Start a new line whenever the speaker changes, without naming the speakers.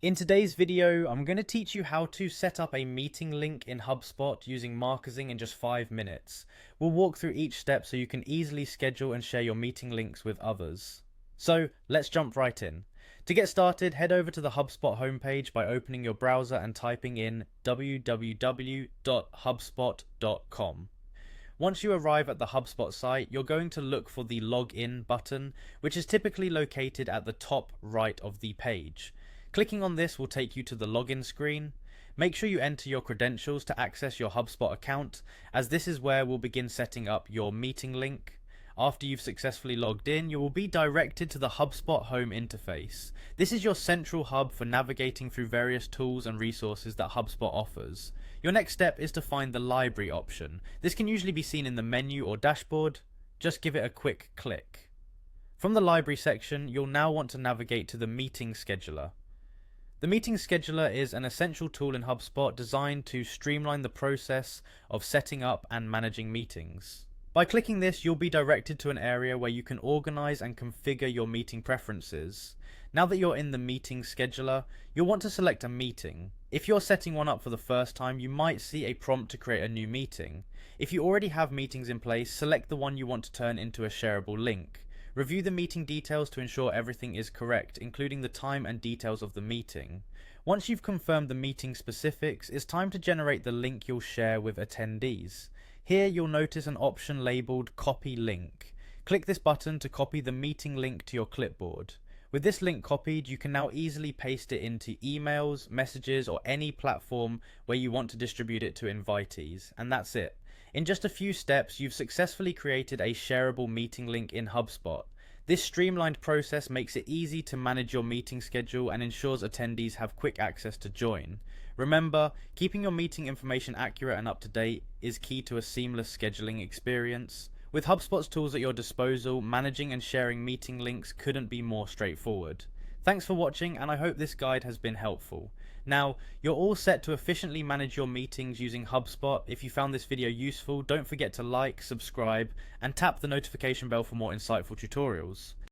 In today's video, I'm going to teach you how to set up a meeting link in HubSpot using marketing in just 5 minutes. We'll walk through each step so you can easily schedule and share your meeting links with others. So let's jump right in. To get started, head over to the HubSpot homepage by opening your browser and typing in www.hubspot.com. Once you arrive at the HubSpot site, you're going to look for the Login button, which is typically located at the top right of the page. Clicking on this will take you to the login screen. Make sure you enter your credentials to access your HubSpot account, as this is where we'll begin setting up your meeting link. After you've successfully logged in, you will be directed to the HubSpot home interface. This is your central hub for navigating through various tools and resources that HubSpot offers. Your next step is to find the library option. This can usually be seen in the menu or dashboard. Just give it a quick click. From the library section, you'll now want to navigate to the meeting scheduler. The meeting scheduler is an essential tool in HubSpot designed to streamline the process of setting up and managing meetings. By clicking this, you'll be directed to an area where you can organize and configure your meeting preferences. Now that you're in the meeting scheduler, you'll want to select a meeting. If you're setting one up for the first time, you might see a prompt to create a new meeting. If you already have meetings in place, select the one you want to turn into a shareable link. Review the meeting details to ensure everything is correct, including the time and details of the meeting. Once you've confirmed the meeting specifics, it's time to generate the link you'll share with attendees. Here you'll notice an option labeled Copy Link. Click this button to copy the meeting link to your clipboard. With this link copied, you can now easily paste it into emails, messages, or any platform where you want to distribute it to invitees, and that's it. In just a few steps, you've successfully created a shareable meeting link in HubSpot. This streamlined process makes it easy to manage your meeting schedule and ensures attendees have quick access to join. Remember, keeping your meeting information accurate and up to date is key to a seamless scheduling experience. With HubSpot's tools at your disposal, managing and sharing meeting links couldn't be more straightforward. Thanks for watching, and I hope this guide has been helpful. Now, you're all set to efficiently manage your meetings using HubSpot. If you found this video useful, don't forget to like, subscribe, and tap the notification bell for more insightful tutorials.